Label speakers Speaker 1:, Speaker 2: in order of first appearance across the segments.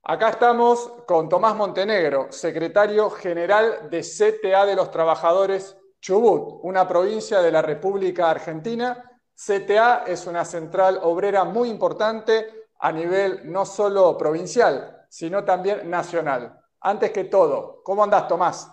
Speaker 1: Acá estamos con Tomás Montenegro, secretario general de CTA de los Trabajadores Chubut, una provincia de la República Argentina. CTA es una central obrera muy importante a nivel no solo provincial, sino también nacional. Antes que todo, ¿cómo andás, Tomás?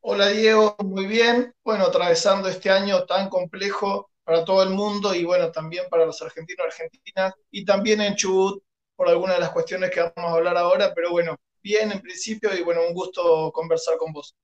Speaker 2: Hola Diego, muy bien. Bueno, atravesando este año tan complejo para todo el mundo y bueno, también para los argentinos, argentinas y también en Chubut por algunas de las cuestiones que vamos a hablar ahora, pero bueno, bien en principio y bueno, un gusto conversar con vos.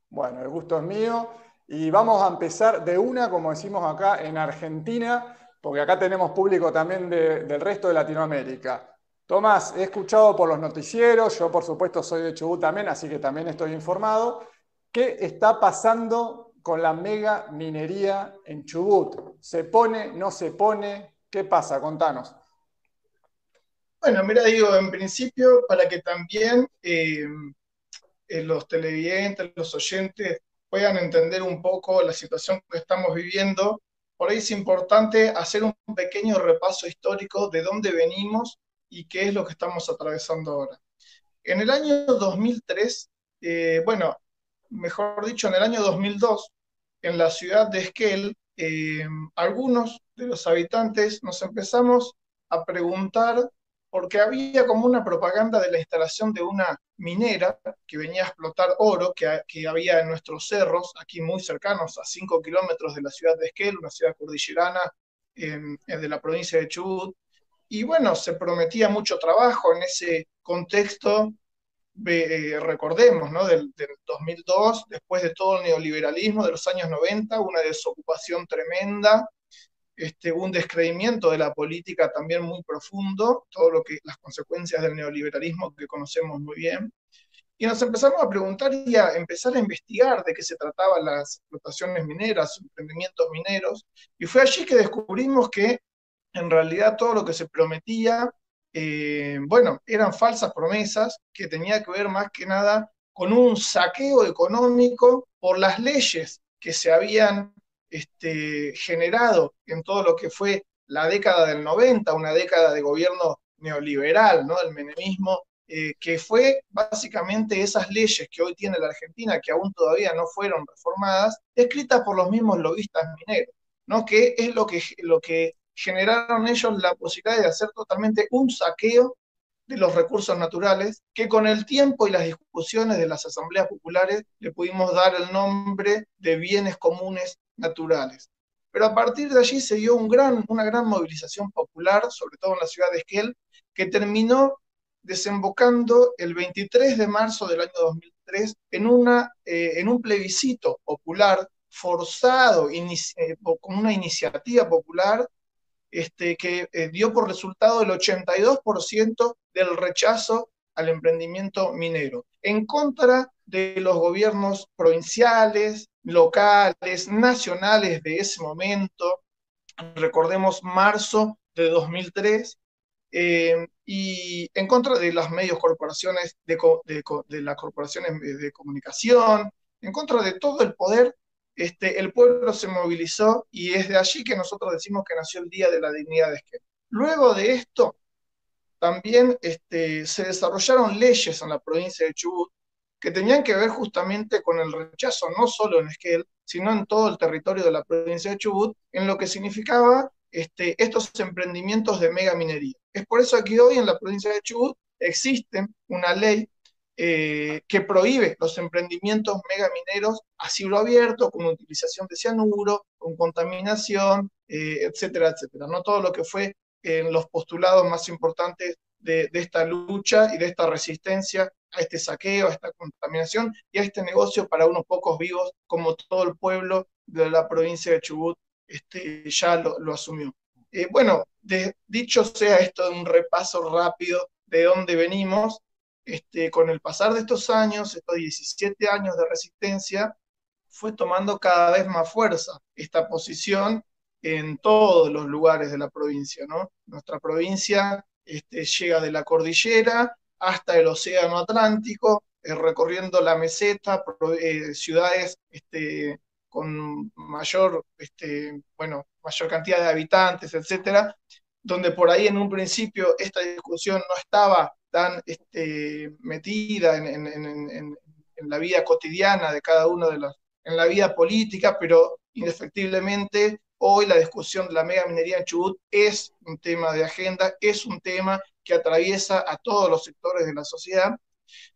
Speaker 1: Bueno, el gusto es mío y vamos a empezar de una, como decimos acá en Argentina, porque acá tenemos público también del resto de Latinoamérica. Tomás, he escuchado por los noticieros, yo por supuesto soy de Chubut también, así que también estoy informado. ¿Qué está pasando con la mega minería en Chubut? ¿Se pone, no se pone? ¿Qué pasa? Contanos.
Speaker 2: Bueno, mira, digo, en principio para que también los televidentes, los oyentes puedan entender un poco la situación que estamos viviendo, por ahí es importante hacer un pequeño repaso histórico de dónde venimos y qué es lo que estamos atravesando ahora. En el año 2003, bueno, mejor dicho, en el año 2002, en la ciudad de Esquel, algunos de los habitantes nos empezamos a preguntar porque había como una propaganda de la instalación de una minera que venía a explotar oro que había en nuestros cerros, aquí muy cercanos, a 5 kilómetros de la ciudad de Esquel, una ciudad cordillerana de la provincia de Chubut. Y bueno, se prometía mucho trabajo en ese contexto, recordemos, ¿no? Del 2002, después de todo el neoliberalismo de los años 90, una desocupación tremenda, un descreimiento de la política también muy profundo, todo lo que las consecuencias del neoliberalismo que conocemos muy bien. Y nos empezamos a preguntar y a empezar a investigar de qué se trataban las explotaciones mineras, emprendimientos mineros, y fue allí que descubrimos que en realidad todo lo que se prometía, bueno, eran falsas promesas que tenía que ver más que nada con un saqueo económico por las leyes que se habían generado en todo lo que fue la década del 90, una década de gobierno neoliberal, ¿no? Del menemismo, que fue básicamente esas leyes que hoy tiene la Argentina, que aún todavía no fueron reformadas, escritas por los mismos lobistas mineros, ¿no? Que es lo que generaron ellos la posibilidad de hacer totalmente un saqueo de los recursos naturales, que con el tiempo y las discusiones de las asambleas populares le pudimos dar el nombre de bienes comunes naturales. Pero a partir de allí se dio una gran movilización popular, sobre todo en la ciudad de Esquel, que terminó desembocando el 23 de marzo del año 2003 en un plebiscito popular forzado, con una iniciativa popular que dio por resultado el 82% del rechazo al emprendimiento minero, en contra de los gobiernos provinciales, locales, nacionales de ese momento. Recordemos marzo de 2003, y en contra de las medios corporaciones, de las corporaciones de comunicación, en contra de todo el poder. El pueblo se movilizó y es de allí que nosotros decimos que nació el Día de la Dignidad de Esquel. Luego de esto, también se desarrollaron leyes en la provincia de Chubut que tenían que ver justamente con el rechazo, no solo en Esquel, sino en todo el territorio de la provincia de Chubut, en lo que significaba estos emprendimientos de megaminería. Es por eso que hoy en la provincia de Chubut existe una ley que prohíbe los emprendimientos megamineros a cielo abierto, con utilización de cianuro, con contaminación, etcétera, etcétera. No todo lo que fue en los postulados más importantes de esta lucha y de esta resistencia a este saqueo, a esta contaminación y a este negocio para unos pocos vivos, como todo el pueblo de la provincia de Chubut ya lo asumió. Bueno, dicho sea esto, un repaso rápido de dónde venimos. Con el pasar de estos años, estos 17 años de resistencia, fue tomando cada vez más fuerza esta posición en todos los lugares de la provincia, ¿no? Nuestra provincia llega de la cordillera hasta el Océano Atlántico, recorriendo la meseta, ciudades con mayor, bueno, mayor cantidad de habitantes, etcétera, donde por ahí en un principio esta discusión no estaba tan metida en la vida cotidiana de cada uno de los, en la vida política, pero indefectiblemente hoy la discusión de la mega minería en Chubut es un tema de agenda, es un tema que atraviesa a todos los sectores de la sociedad.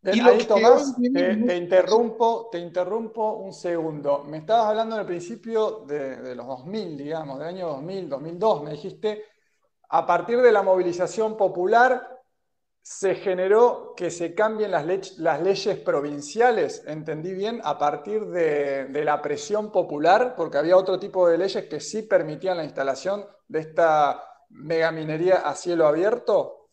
Speaker 1: Bien,
Speaker 2: Y lo
Speaker 1: ahí
Speaker 2: que hoy
Speaker 1: Tomás,
Speaker 2: vivimos,
Speaker 1: te interrumpo un segundo. Me estabas hablando en el principio de los 2000, digamos, del año 2000, 2002, me dijiste, a partir de la movilización popular se generó que se cambien las leyes provinciales, entendí bien, a partir de la presión popular, porque había otro tipo de leyes que sí permitían la instalación de esta megaminería a cielo abierto.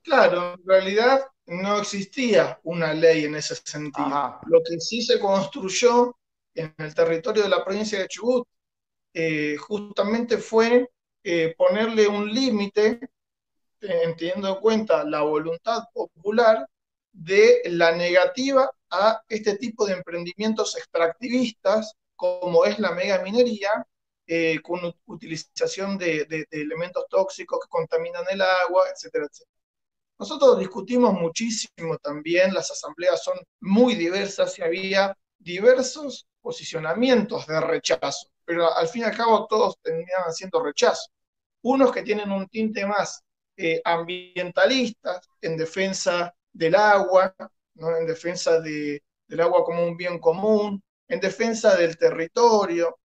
Speaker 2: claro, en realidad no existía una ley en ese sentido.
Speaker 1: Ajá.
Speaker 2: Lo que sí se construyó en el territorio de la provincia de Chubut justamente fue ponerle un límite, teniendo en cuenta la voluntad popular de la negativa a este tipo de emprendimientos extractivistas, como es la mega minería, con utilización de elementos tóxicos que contaminan el agua, etcétera, etcétera. Nosotros discutimos muchísimo también, las asambleas son muy diversas y había diversos posicionamientos de rechazo, pero al fin y al cabo todos terminaban siendo rechazo. Unos que tienen un tinte más ambientalista, en defensa del agua, ¿no? En defensa del agua como un bien común, en defensa del territorio,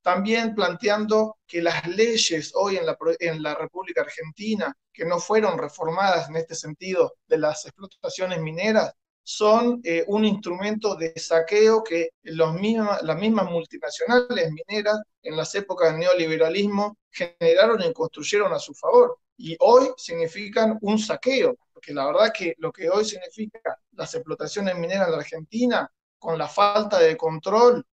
Speaker 2: también planteando que las leyes hoy en la República Argentina, que no fueron reformadas en este sentido de las explotaciones mineras, son un instrumento de saqueo que las mismas multinacionales mineras en las épocas del neoliberalismo generaron y construyeron a su favor. Y hoy significan un saqueo, porque la verdad que lo que hoy significa las explotaciones mineras en la Argentina, con la falta de control,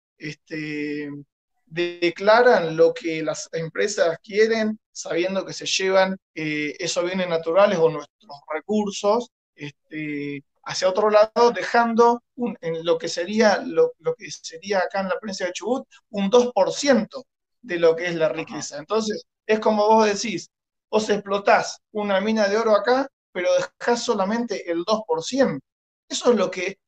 Speaker 2: declaran lo que las empresas quieren, sabiendo que se llevan esos bienes naturales o nuestros recursos hacia otro lado, dejando en lo que sería acá en la provincia de Chubut un 2% de lo que es la
Speaker 1: Ajá.
Speaker 2: riqueza. Entonces, es como vos decís, vos explotás una mina de oro acá, pero dejás solamente el 2%. Eso es lo que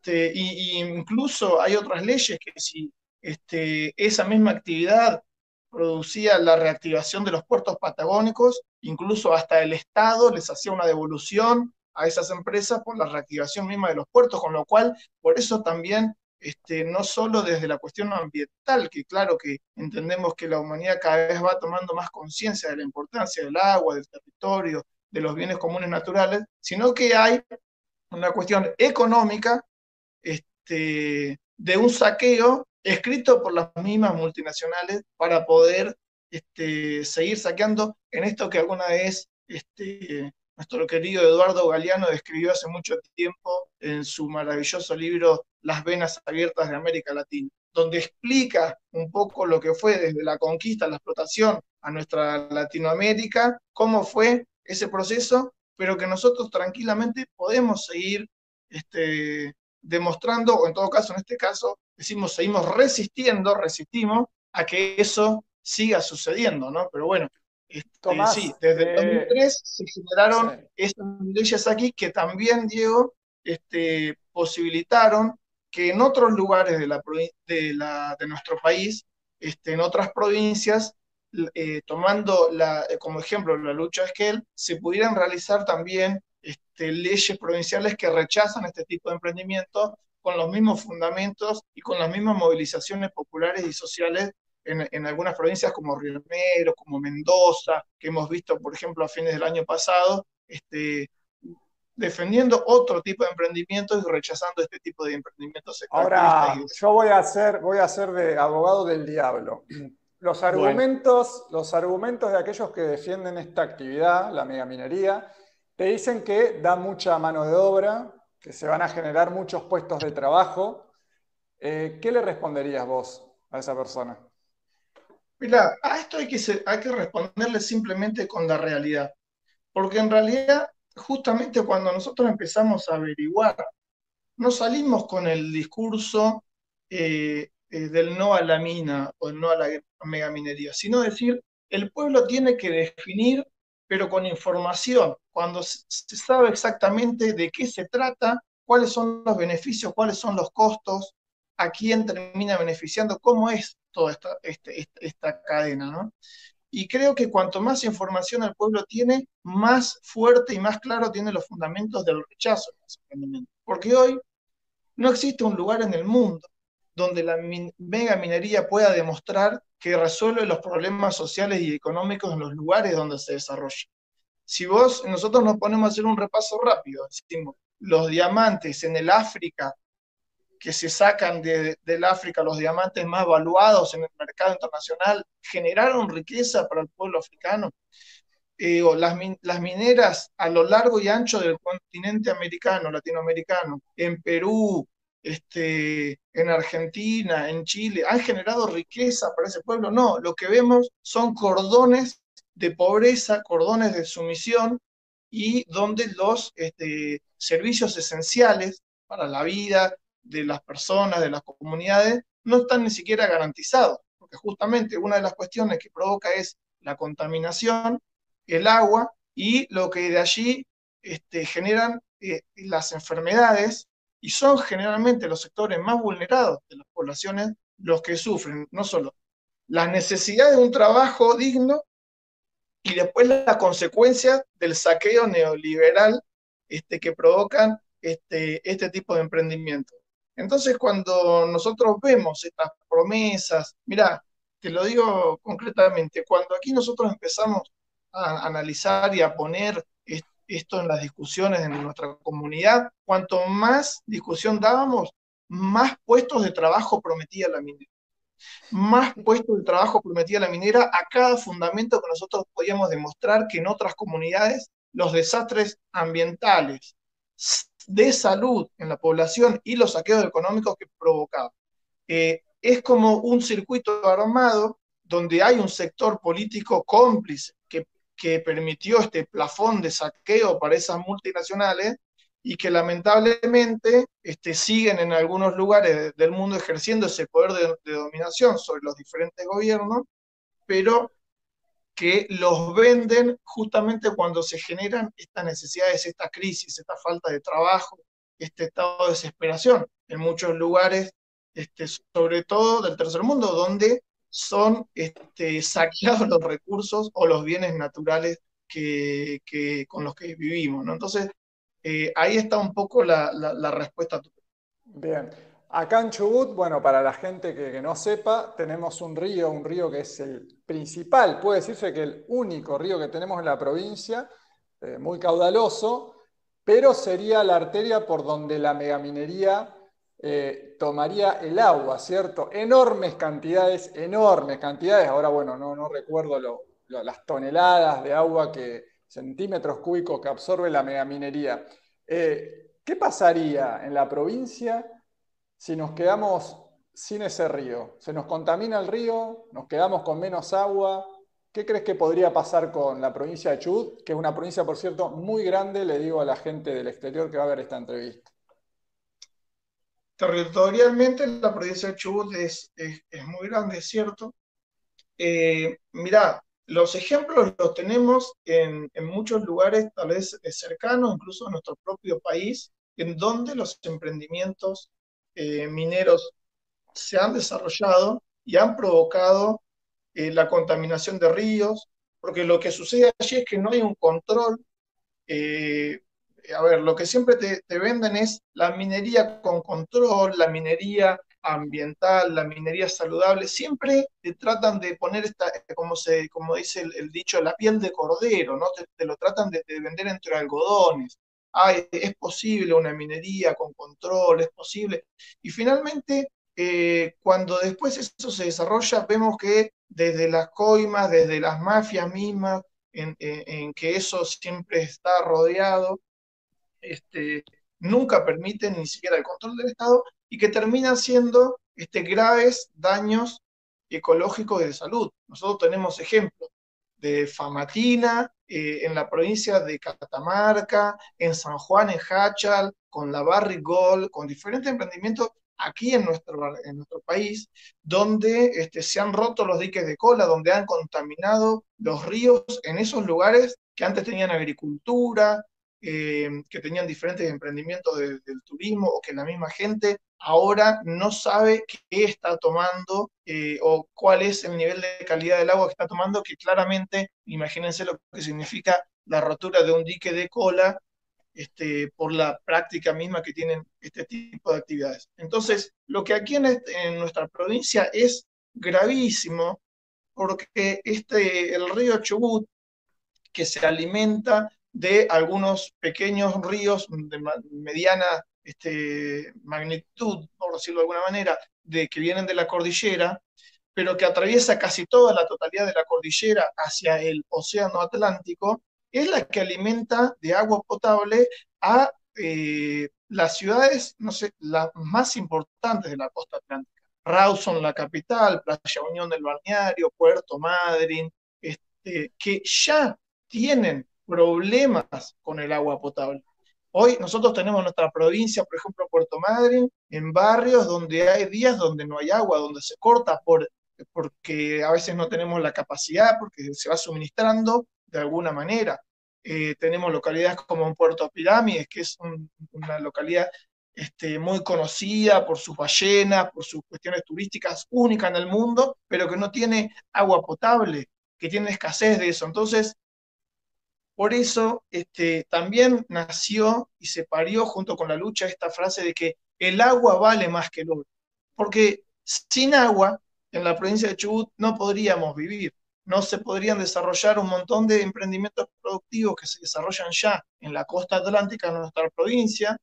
Speaker 2: y incluso hay otras leyes que si esa misma actividad producía la reactivación de los puertos patagónicos, incluso hasta el Estado les hacía una devolución a esas empresas por la reactivación misma de los puertos, con lo cual, por eso también, no solo desde la cuestión ambiental, que claro que entendemos que la humanidad cada vez va tomando más conciencia de la importancia del agua, del territorio, de los bienes comunes naturales, sino que hay una cuestión económica de un saqueo escrito por las mismas multinacionales para poder seguir saqueando en esto que alguna vez nuestro querido Eduardo Galeano describió hace mucho tiempo en su maravilloso libro Las venas abiertas de América Latina, donde explica un poco lo que fue desde la conquista, la explotación a nuestra Latinoamérica, cómo fue ese proceso, pero que nosotros tranquilamente podemos seguir demostrando, o en todo caso, en este caso, decimos, seguimos resistimos a que eso siga sucediendo, ¿no? Pero bueno, sí,
Speaker 1: Tomás,
Speaker 2: desde el 2003 se
Speaker 1: sí.
Speaker 2: generaron estas leyes aquí que también, Diego, posibilitaron que en otros lugares de nuestro país, en otras provincias, tomando como ejemplo la lucha de Esquel, se pudieran realizar también leyes provinciales que rechazan este tipo de emprendimientos con los mismos fundamentos y con las mismas movilizaciones populares y sociales en algunas provincias como Río Negro, como Mendoza, que hemos visto, por ejemplo, a fines del año pasado, defendiendo otro tipo de emprendimientos y rechazando este tipo de emprendimientos extractivistas.
Speaker 1: Ahora, yo voy a ser de abogado del diablo.
Speaker 2: Bueno,
Speaker 1: Los argumentos de aquellos que defienden esta actividad, la megaminería, te dicen que da mucha mano de obra, que se van a generar muchos puestos de trabajo. ¿Qué le responderías vos a esa persona?
Speaker 2: mira, a esto hay que responderle simplemente con la realidad, porque en realidad, justamente cuando nosotros empezamos a averiguar, no salimos con el discurso del no a la mina o el no a la megaminería, sino decir, el pueblo tiene que definir, pero con información, cuando se sabe exactamente de qué se trata, cuáles son los beneficios, cuáles son los costos, a quién termina beneficiando, cómo es toda esta cadena, ¿no? Y creo que cuanto más información el pueblo tiene, más fuerte y más claro tiene los fundamentos del rechazo a los emprendimientos. Porque hoy no existe un lugar en el mundo donde la mega minería pueda demostrar que resuelve los problemas sociales y económicos en los lugares donde se desarrolla. Si nosotros nos ponemos a hacer un repaso rápido, decimos, los diamantes en el África, que se sacan del África, los diamantes más valuados en el mercado internacional, generaron riqueza para el pueblo africano. O las mineras a lo largo y ancho del continente americano, latinoamericano, en Perú, en Argentina, en Chile, ¿han generado riqueza para ese pueblo? No, lo que vemos son cordones de pobreza, cordones de sumisión, y donde los servicios esenciales para la vida de las personas, de las comunidades, no están ni siquiera garantizados, porque justamente una de las cuestiones que provoca es la contaminación, el agua, y lo que de allí generan las enfermedades, y son generalmente los sectores más vulnerados de las poblaciones los que sufren no solo la necesidad de un trabajo digno, y después las consecuencias del saqueo neoliberal que provocan este tipo de emprendimiento. Entonces, cuando nosotros vemos estas promesas, mira, te lo digo concretamente, cuando aquí nosotros empezamos a analizar y a poner esto en las discusiones en nuestra comunidad, cuanto más discusión dábamos, más puestos de trabajo prometía la minera, más puestos de trabajo prometía la minera a cada fundamento que nosotros podíamos demostrar que en otras comunidades los desastres ambientales, de salud en la población y los saqueos económicos que provocaba. Es como un circuito armado donde hay un sector político cómplice que permitió este plafón de saqueo para esas multinacionales, y que lamentablemente siguen en algunos lugares del mundo ejerciendo ese poder de dominación sobre los diferentes gobiernos, pero que los venden justamente cuando se generan estas necesidades, esta crisis, esta falta de trabajo, este estado de desesperación en muchos lugares, sobre todo del tercer mundo, donde son saqueados los recursos o los bienes naturales con los que vivimos, ¿no? Entonces, ahí está un poco la respuesta a tu pregunta.
Speaker 1: Bien. Acá en Chubut, bueno, para la gente que no sepa, tenemos un río que es el principal, puede decirse que el único río que tenemos en la provincia, muy caudaloso, pero sería la arteria por donde la megaminería tomaría el agua, ¿cierto? Enormes cantidades. Ahora, bueno, no recuerdo las toneladas de agua centímetros cúbicos que absorbe la megaminería. ¿Qué pasaría en la provincia si nos quedamos sin ese río? ¿Se nos contamina el río? ¿Nos quedamos con menos agua? ¿Qué crees que podría pasar con la provincia de Chubut? Que es una provincia, por cierto, muy grande, le digo a la gente del exterior que va a ver esta entrevista.
Speaker 2: Territorialmente, la provincia de Chubut es muy grande, es cierto. Mirá, los ejemplos los tenemos en muchos lugares, tal vez cercanos, incluso a nuestro propio país, en donde los emprendimientos mineros se han desarrollado y han provocado la contaminación de ríos, porque lo que sucede allí es que no hay un control. A ver, lo que siempre te venden es la minería con control, la minería ambiental, la minería saludable. Siempre te tratan de poner como dice el dicho, la piel de cordero, ¿no? Te lo tratan de vender entre algodones. Ay, es posible una minería con control, es posible. Y finalmente, cuando después eso se desarrolla, vemos que desde las coimas, desde las mafias mismas, en que eso siempre está rodeado, nunca permiten ni siquiera el control del Estado, y que terminan siendo graves daños ecológicos y de salud. Nosotros tenemos ejemplos de Famatina, en la provincia de Catamarca, en San Juan, en Hachal, con la Barrick Gold, con diferentes emprendimientos aquí en nuestro país, donde se han roto los diques de cola, donde han contaminado los ríos en esos lugares que antes tenían agricultura, que tenían diferentes emprendimientos del turismo, o que la misma gente ahora no sabe qué está tomando o cuál es el nivel de calidad del agua que está tomando, que claramente, imagínense lo que significa la rotura de un dique de cola por la práctica misma que tienen este tipo de actividades. Entonces, lo que aquí en nuestra provincia es gravísimo, porque el río Chubut, que se alimenta de algunos pequeños ríos de mediana magnitud, por decirlo de alguna manera, que vienen de la cordillera, pero que atraviesa casi toda la totalidad de la cordillera hacia el océano Atlántico, es la que alimenta de agua potable a las ciudades, no sé, las más importantes de la costa atlántica. Rawson, la capital, Playa Unión del Balneario, Puerto Madryn, que ya tienen problemas con el agua potable. Hoy nosotros tenemos nuestra provincia, por ejemplo, Puerto Madryn, en barrios donde hay días donde no hay agua, donde se corta porque a veces no tenemos la capacidad, porque se va suministrando de alguna manera. Tenemos localidades como en Puerto Pirámides, que es una localidad muy conocida por sus ballenas, por sus cuestiones turísticas, única en el mundo, pero que no tiene agua potable, que tiene escasez de eso. Entonces, por eso también nació y se parió junto con la lucha esta frase de que el agua vale más que el oro. Porque sin agua, en la provincia de Chubut no podríamos vivir, no se podrían desarrollar un montón de emprendimientos productivos que se desarrollan ya en la costa atlántica de nuestra provincia,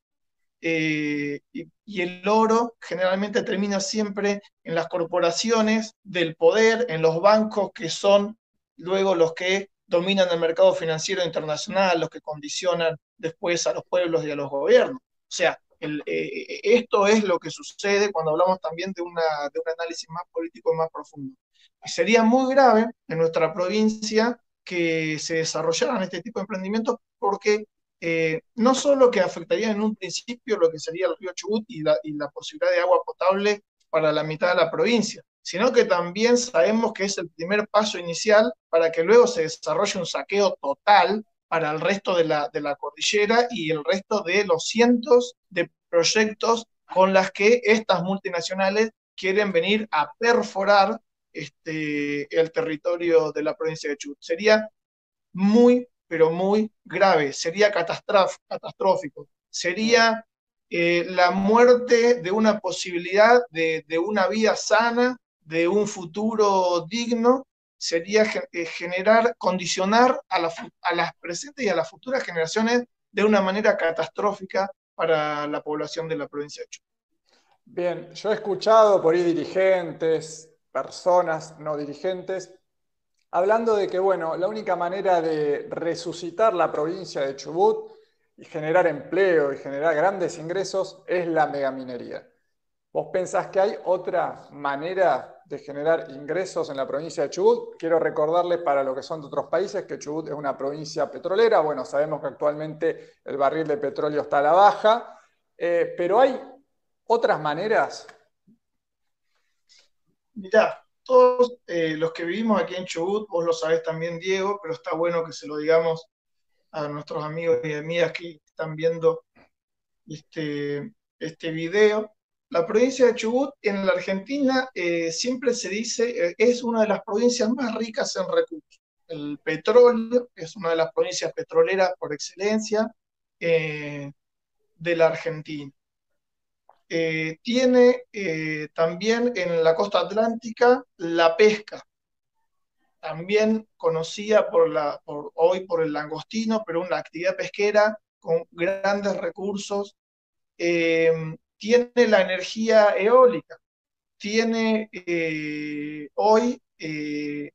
Speaker 2: y el oro generalmente termina siempre en las corporaciones del poder, en los bancos que son luego los que dominan el mercado financiero internacional, los que condicionan después a los pueblos y a los gobiernos. O sea, esto es lo que sucede cuando hablamos también de un análisis más político y más profundo. Y sería muy grave en nuestra provincia que se desarrollaran este tipo de emprendimientos, porque no solo que afectaría en un principio lo que sería el río Chubut y la posibilidad de agua potable para la mitad de la provincia, sino que también sabemos que es el primer paso inicial para que luego se desarrolle un saqueo total para el resto de la cordillera y el resto de los cientos de proyectos con las que estas multinacionales quieren venir a perforar el territorio de la provincia de Chubut. Sería muy, pero muy grave, sería catastrófico, sería la muerte de una posibilidad de una vida sana, de un futuro digno, sería generar, condicionar a las presentes y a las futuras generaciones de una manera catastrófica para la población de la provincia de Chubut.
Speaker 1: Bien, yo he escuchado por ahí dirigentes, personas no dirigentes, hablando de que, bueno, la única manera de resucitar la provincia de Chubut y generar empleo y generar grandes ingresos es la megaminería. ¿Vos pensás que hay otra manera de generar ingresos en la provincia de Chubut? Quiero recordarles para lo que son de otros países que Chubut es una provincia petrolera. Bueno, sabemos que actualmente el barril de petróleo está a la baja, pero hay otras maneras.
Speaker 2: Mirá, todos los que vivimos aquí en Chubut, vos lo sabés también, Diego, pero está bueno que se lo digamos a nuestros amigos y amigas que están viendo este video. La provincia de Chubut en la Argentina siempre se dice es una de las provincias más ricas en recursos. El petróleo es una de las provincias petroleras por excelencia de la Argentina. Tiene también en la costa atlántica la pesca, también conocida hoy por el langostino, pero una actividad pesquera con grandes recursos. Tiene la energía eólica, tiene hoy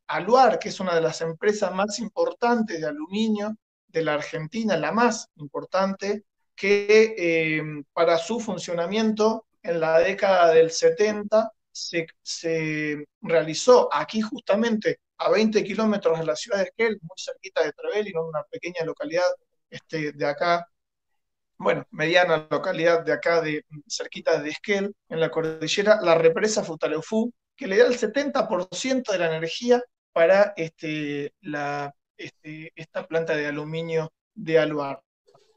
Speaker 2: Aluar, que es una de las empresas más importantes de aluminio de la Argentina, la más importante, que para su funcionamiento en la década del 70 se realizó aquí justamente a 20 kilómetros de la ciudad de Esquel, muy cerquita de Trevelin, una pequeña localidad de acá bueno, mediana localidad de acá, cerquita de Esquel, en la cordillera, la represa Futaleufú, que le da el 70% de la energía para esta planta de aluminio de Aluar.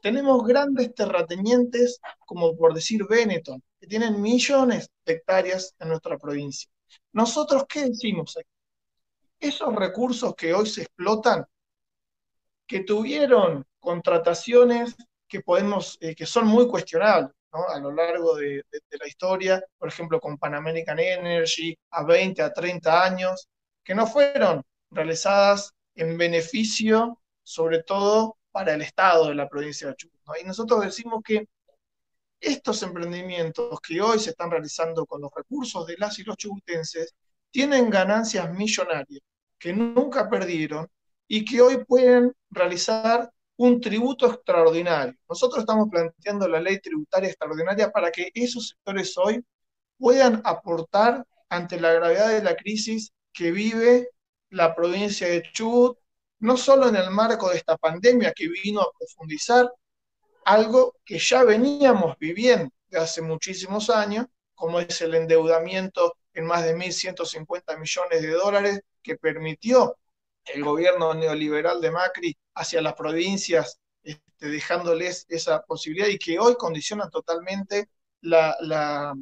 Speaker 2: Tenemos grandes terratenientes, como por decir Benetton, que tienen millones de hectáreas en nuestra provincia. ¿Nosotros qué decimos aquí? Esos recursos que hoy se explotan, que tuvieron contrataciones que son muy cuestionables, ¿no? A lo largo de la historia, por ejemplo, con Pan American Energy, a 20, a 30 años, que no fueron realizadas en beneficio, sobre todo para el Estado de la provincia de Chubut, ¿no? Y nosotros decimos que estos emprendimientos que hoy se están realizando con los recursos de las y los chubutenses tienen ganancias millonarias que nunca perdieron y que hoy pueden realizar un tributo extraordinario. Nosotros estamos planteando la ley tributaria extraordinaria para que esos sectores hoy puedan aportar ante la gravedad de la crisis que vive la provincia de Chubut, no solo en el marco de esta pandemia que vino a profundizar algo que ya veníamos viviendo de hace muchísimos años, como es el endeudamiento en más de 1.150 millones de dólares que permitió el gobierno neoliberal de Macri hacia las provincias, dejándoles esa posibilidad y que hoy condicionan totalmente la, la,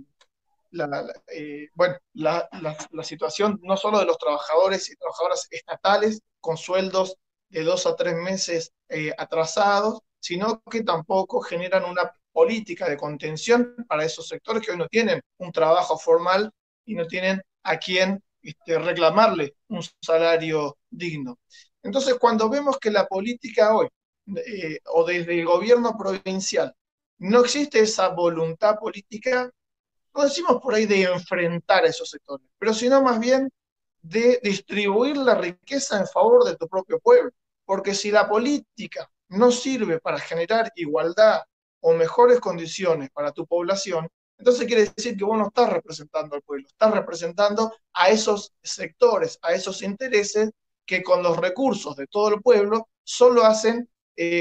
Speaker 2: la situación no solo de los trabajadores y trabajadoras estatales con sueldos de 2 a 3 meses atrasados, sino que tampoco generan una política de contención para esos sectores que hoy no tienen un trabajo formal y no tienen a quien reclamarle un salario digno. Entonces, cuando vemos que la política hoy, o desde el gobierno provincial, no existe esa voluntad política, no decimos por ahí de enfrentar a esos sectores, pero sino más bien de distribuir la riqueza en favor de tu propio pueblo. Porque si la política no sirve para generar igualdad o mejores condiciones para tu población, entonces quiere decir que vos no estás representando al pueblo, estás representando a esos sectores, a esos intereses que con los recursos de todo el pueblo solo hacen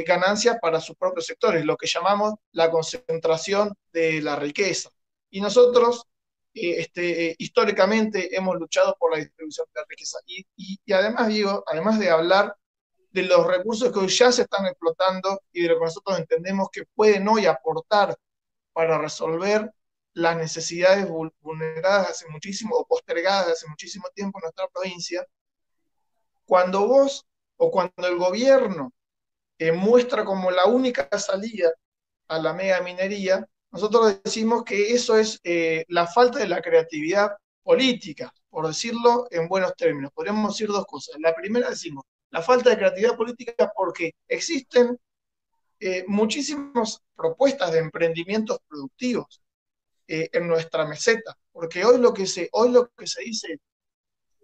Speaker 2: ganancias para sus propios sectores, lo que llamamos la concentración de la riqueza. Y nosotros históricamente hemos luchado por la distribución de la riqueza. Y además, digo, además de hablar de los recursos que hoy ya se están explotando y de lo que nosotros entendemos que pueden hoy aportar para resolver las necesidades vulneradas hace muchísimo o postergadas hace muchísimo tiempo en nuestra provincia, cuando vos o cuando el gobierno muestra como la única salida a la mega minería, nosotros decimos que eso es la falta de la creatividad política, por decirlo en buenos términos. Podríamos decir dos cosas. La primera decimos, la falta de creatividad política porque existen muchísimas propuestas de emprendimientos productivos en nuestra meseta, porque hoy lo que se dice,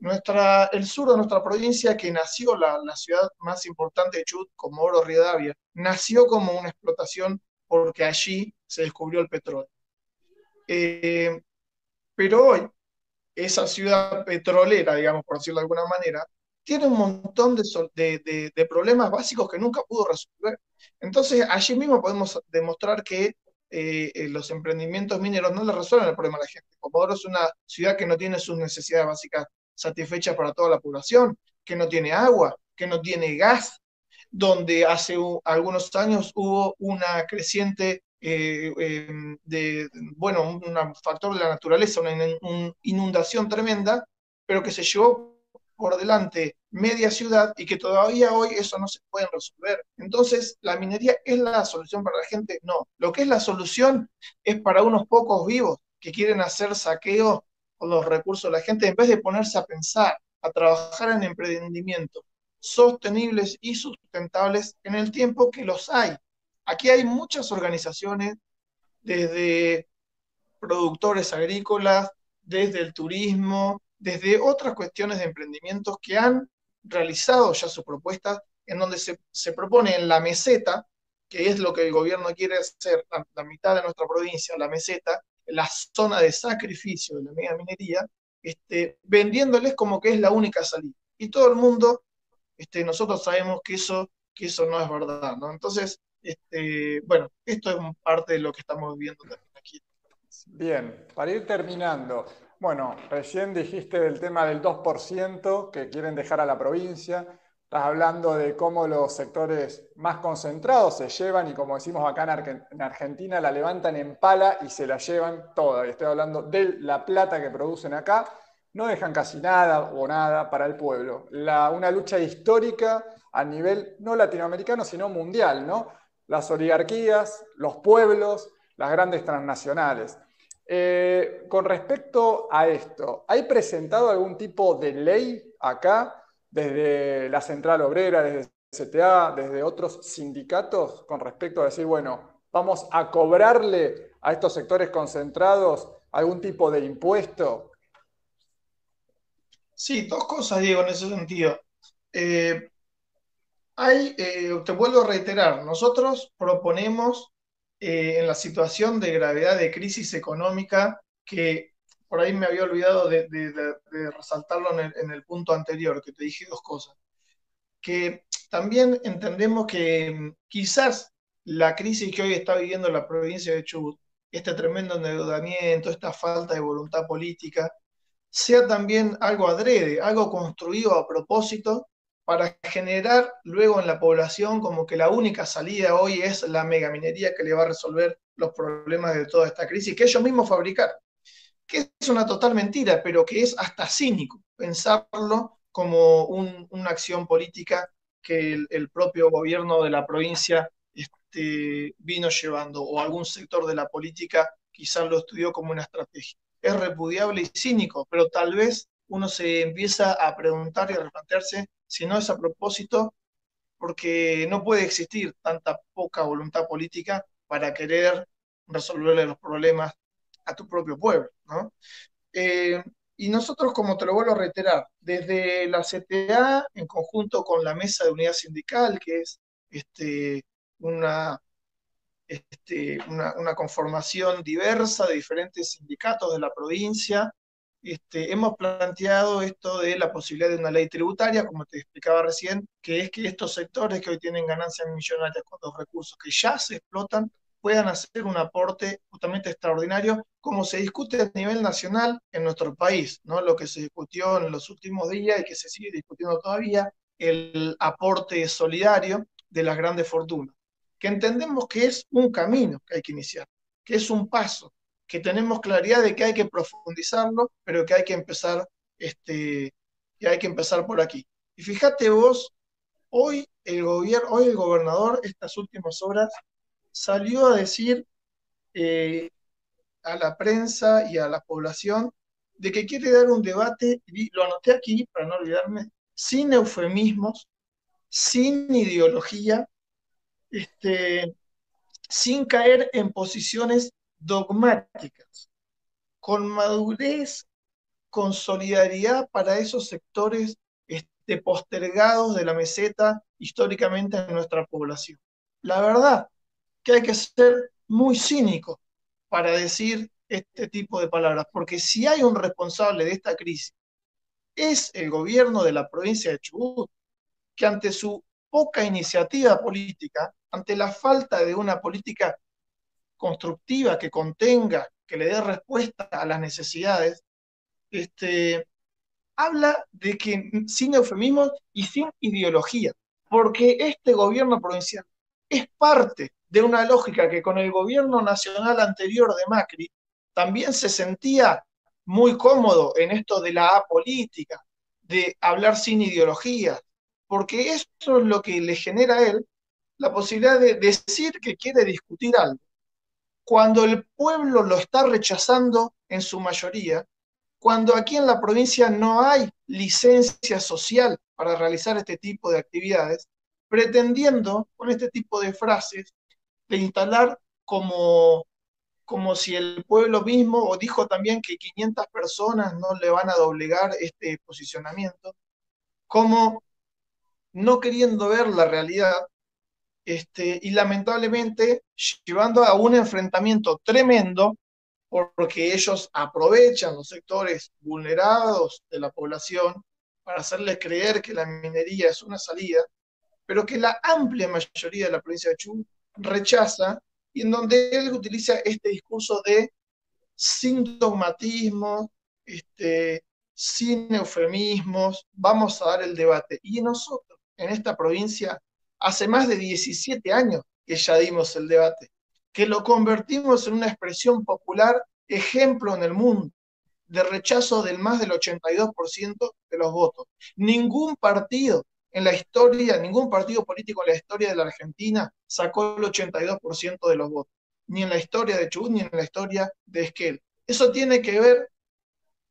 Speaker 2: el sur de nuestra provincia, que nació la ciudad más importante de Chubut, Comodoro Rivadavia, nació como una explotación porque allí se descubrió el petróleo. Eh, pero hoy, esa ciudad petrolera, digamos, por decirlo de alguna manera, tiene un montón de problemas básicos que nunca pudo resolver. Entonces, allí mismo podemos demostrar que los emprendimientos mineros no le resuelven el problema a la gente. Comodoro es una ciudad que no tiene sus necesidades básicas satisfechas para toda la población, que no tiene agua, que no tiene gas, donde hace algunos años hubo una creciente bueno, un factor de la naturaleza, una inundación tremenda, pero que se llevó por delante media ciudad y que todavía hoy eso no se puede resolver. Entonces, ¿la minería es la solución para la gente? No. Lo que es la solución es para unos pocos vivos que quieren hacer saqueo con los recursos de la gente, en vez de ponerse a pensar, a trabajar en emprendimiento sostenibles y sustentables en el tiempo que los hay. Aquí hay muchas organizaciones, desde productores agrícolas, desde el turismo, desde otras cuestiones de emprendimientos que han realizado ya sus propuestas en donde se propone en la meseta, que es lo que el gobierno quiere hacer, la mitad de nuestra provincia, la meseta, la zona de sacrificio de la mega minería, vendiéndoles como que es la única salida. Y todo el mundo nosotros sabemos que eso no es verdad, ¿no? Entonces, Bueno, esto es parte de lo que estamos viviendo también aquí.
Speaker 1: Bien, para ir terminando, bueno, recién dijiste del tema del 2% que quieren dejar a la provincia. Estás hablando de cómo los sectores más concentrados se llevan y como decimos acá en Argentina, la levantan en pala y se la llevan toda. Y estoy hablando de la plata que producen acá, no dejan casi nada o nada para el pueblo. Una lucha histórica a nivel no latinoamericano, sino mundial, ¿no? Las oligarquías, los pueblos, las grandes transnacionales. Con respecto a esto, ¿hay presentado algún tipo de ley acá desde la Central Obrera, desde CTA, desde otros sindicatos con respecto a decir, bueno, vamos a cobrarle a estos sectores concentrados algún tipo de impuesto?
Speaker 2: Sí, dos cosas, Diego, en ese sentido. Eh, te vuelvo a reiterar, nosotros proponemos en la situación de gravedad de crisis económica, que por ahí me había olvidado de resaltarlo en el punto anterior, que te dije dos cosas, que también entendemos que quizás la crisis que hoy está viviendo la provincia de Chubut, este tremendo endeudamiento, esta falta de voluntad política, sea también algo adrede, algo construido a propósito para generar luego en la población como que la única salida hoy es la megaminería que le va a resolver los problemas de toda esta crisis que ellos mismos fabricaron, que es una total mentira, pero que es hasta cínico pensarlo como una acción política que el propio gobierno de la provincia vino llevando, o algún sector de la política quizás lo estudió como una estrategia. Es repudiable y cínico, pero tal vez uno se empieza a preguntar y a replantearse si no es a propósito, porque no puede existir tanta poca voluntad política para querer resolverle los problemas a tu propio pueblo, ¿no? Eh, y nosotros, como te lo vuelvo a reiterar, desde la CTA, en conjunto con la Mesa de Unidad Sindical, que es este, una, una conformación diversa de diferentes sindicatos de la provincia, hemos planteado esto de la posibilidad de una ley tributaria, como te explicaba recién, que es que estos sectores que hoy tienen ganancias millonarias con los recursos que ya se explotan puedan hacer un aporte justamente extraordinario, como se discute a nivel nacional en nuestro país, ¿no? Lo que se discutió en los últimos días y que se sigue discutiendo todavía, el aporte solidario de las grandes fortunas, que entendemos que es un camino que hay que iniciar, que es un paso, que tenemos claridad de que hay que profundizarlo, pero que hay que empezar por aquí. Y fíjate vos, hoy el gobernador, estas últimas horas, salió a decir eh, a la prensa y a la población de que quiere dar un debate, y lo anoté aquí para no olvidarme, sin eufemismos, sin ideología, sin caer en posiciones dogmáticas, con madurez, con solidaridad para esos sectores postergados de la meseta históricamente en nuestra población. La verdad que hay que ser muy cínico para decir este tipo de palabras, porque si hay un responsable de esta crisis, es el gobierno de la provincia de Chubut, que ante su poca iniciativa política, ante la falta de una política constructiva que contenga, que le dé respuesta a las necesidades, habla de que sin eufemismos y sin ideología, porque este gobierno provincial es parte de una lógica que con el gobierno nacional anterior de Macri también se sentía muy cómodo en esto de la apolítica, de hablar sin ideología, porque eso es lo que le genera a él la posibilidad de decir que quiere discutir algo, cuando el pueblo lo está rechazando en su mayoría, cuando aquí en la provincia no hay licencia social para realizar este tipo de actividades, pretendiendo con este tipo de frases de instalar como si el pueblo mismo, o dijo también que 500 personas no le van a doblegar este posicionamiento, como no queriendo ver la realidad, y lamentablemente llevando a un enfrentamiento tremendo, porque ellos aprovechan los sectores vulnerados de la población para hacerles creer que la minería es una salida, pero que la amplia mayoría de la provincia de Chubut rechaza y en donde él utiliza este discurso de sin dogmatismos, sin eufemismos, vamos a dar el debate. Y nosotros, en esta provincia, hace más de 17 años que ya dimos el debate, que lo convertimos en una expresión popular, ejemplo en el mundo, de rechazo del más del 82% de los votos. Ningún partido en la historia, ningún partido político en la historia de la Argentina sacó el 82% de los votos, ni en la historia de Chubut, ni en la historia de Esquel. Eso tiene que ver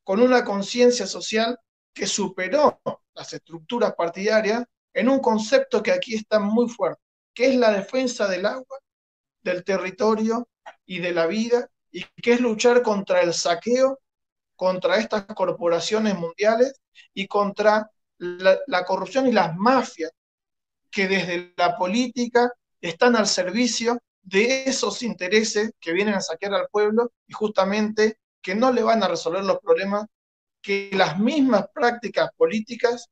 Speaker 2: con una conciencia social que superó las estructuras partidarias en un concepto que aquí está muy fuerte, que es la defensa del agua, del territorio y de la vida, y que es luchar contra el saqueo, contra estas corporaciones mundiales y contra la corrupción y las mafias que desde la política están al servicio de esos intereses que vienen a saquear al pueblo y justamente que no le van a resolver los problemas que las mismas prácticas políticas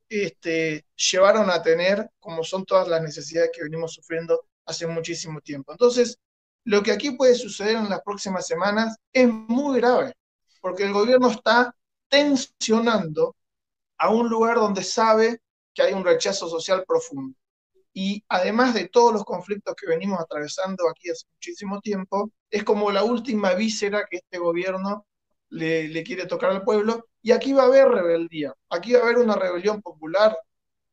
Speaker 2: llevaron a tener, como son todas las necesidades que venimos sufriendo hace muchísimo tiempo. Entonces, lo que aquí puede suceder en las próximas semanas es muy grave, porque el gobierno está tensionando a un lugar donde sabe que hay un rechazo social profundo. Y además de todos los conflictos que venimos atravesando aquí hace muchísimo tiempo, es como la última víscera que este gobierno le quiere tocar al pueblo, y aquí va a haber rebeldía, aquí va a haber una rebelión popular,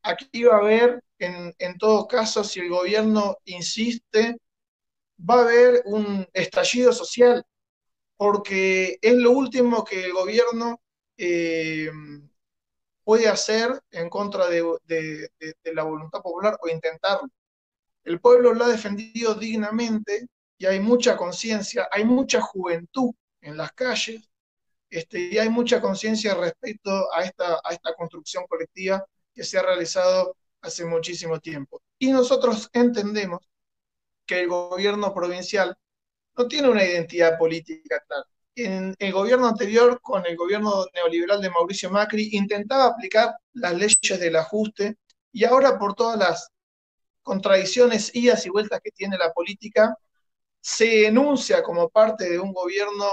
Speaker 2: aquí va a haber, en todo caso, si el gobierno insiste, va a haber un estallido social, porque es lo último que el gobierno eh, puede hacer en contra de la voluntad popular o intentarlo. El pueblo lo ha defendido dignamente y hay mucha conciencia, hay mucha juventud en las calles, y hay mucha conciencia respecto a esta construcción colectiva que se ha realizado hace muchísimo tiempo. Y nosotros entendemos que el gobierno provincial no tiene una identidad política clara. En el gobierno anterior, con el gobierno neoliberal de Mauricio Macri, intentaba aplicar las leyes del ajuste y ahora por todas las contradicciones, idas y vueltas que tiene la política, se enuncia como parte de un gobierno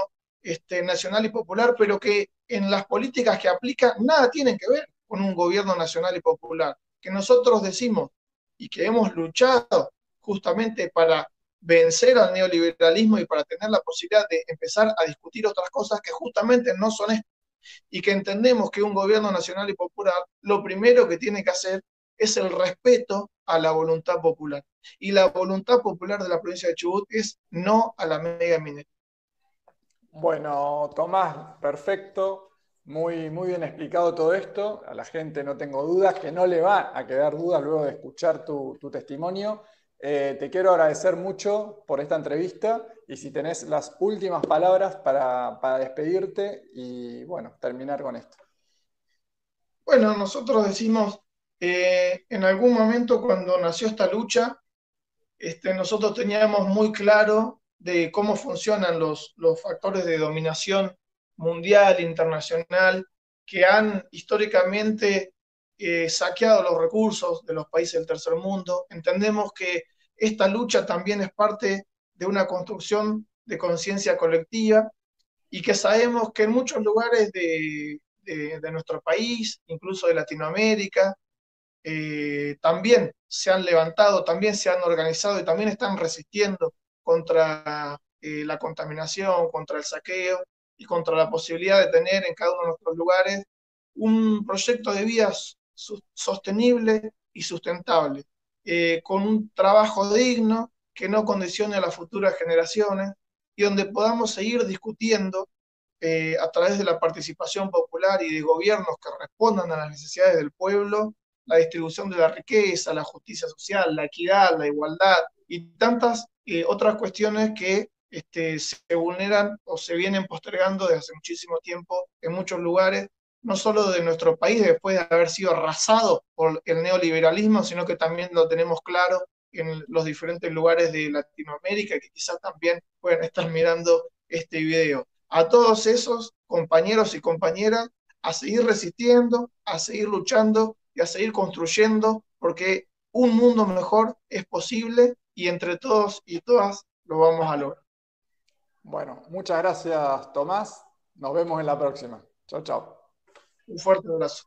Speaker 2: nacional y popular, pero que en las políticas que aplica nada tienen que ver con un gobierno nacional y popular, que nosotros decimos y que hemos luchado justamente para vencer al neoliberalismo y para tener la posibilidad de empezar a discutir otras cosas que justamente no son estas, y que entendemos que un gobierno nacional y popular lo primero que tiene que hacer es el respeto a la voluntad popular. Y la voluntad popular de la provincia de Chubut es no a la mega minería.
Speaker 1: Bueno, Tomás, perfecto. Muy, muy bien explicado todo esto. A la gente no tengo dudas, que no le va a quedar dudas luego de escuchar tu testimonio. Te quiero agradecer mucho por esta entrevista y si tenés las últimas palabras para despedirte y bueno, terminar con esto.
Speaker 2: Bueno, nosotros decimos, en algún momento cuando nació esta lucha, nosotros teníamos muy claro de cómo funcionan los factores de dominación mundial, internacional, que han históricamente saqueado los recursos de los países del tercer mundo. Entendemos que esta lucha también es parte de una construcción de conciencia colectiva y que sabemos que en muchos lugares de nuestro país, incluso de Latinoamérica, también se han levantado, también se han organizado y también están resistiendo contra la contaminación, contra el saqueo y contra la posibilidad de tener en cada uno de nuestros lugares un proyecto de vida sostenible y sustentable, con un trabajo digno que no condicione a las futuras generaciones y donde podamos seguir discutiendo a través de la participación popular y de gobiernos que respondan a las necesidades del pueblo, la distribución de la riqueza, la justicia social, la equidad, la igualdad y tantas otras cuestiones que se vulneran o se vienen postergando desde hace muchísimo tiempo en muchos lugares, no solo de nuestro país después de haber sido arrasado por el neoliberalismo, sino que también lo tenemos claro en los diferentes lugares de Latinoamérica que quizás también pueden estar mirando este video. A todos esos compañeros y compañeras a seguir resistiendo, a seguir luchando y a seguir construyendo, porque un mundo mejor es posible y entre todos y todas lo vamos a lograr.
Speaker 1: Bueno, muchas gracias, Tomás. Nos vemos en la próxima. Chao, chao.
Speaker 2: Un fuerte abrazo.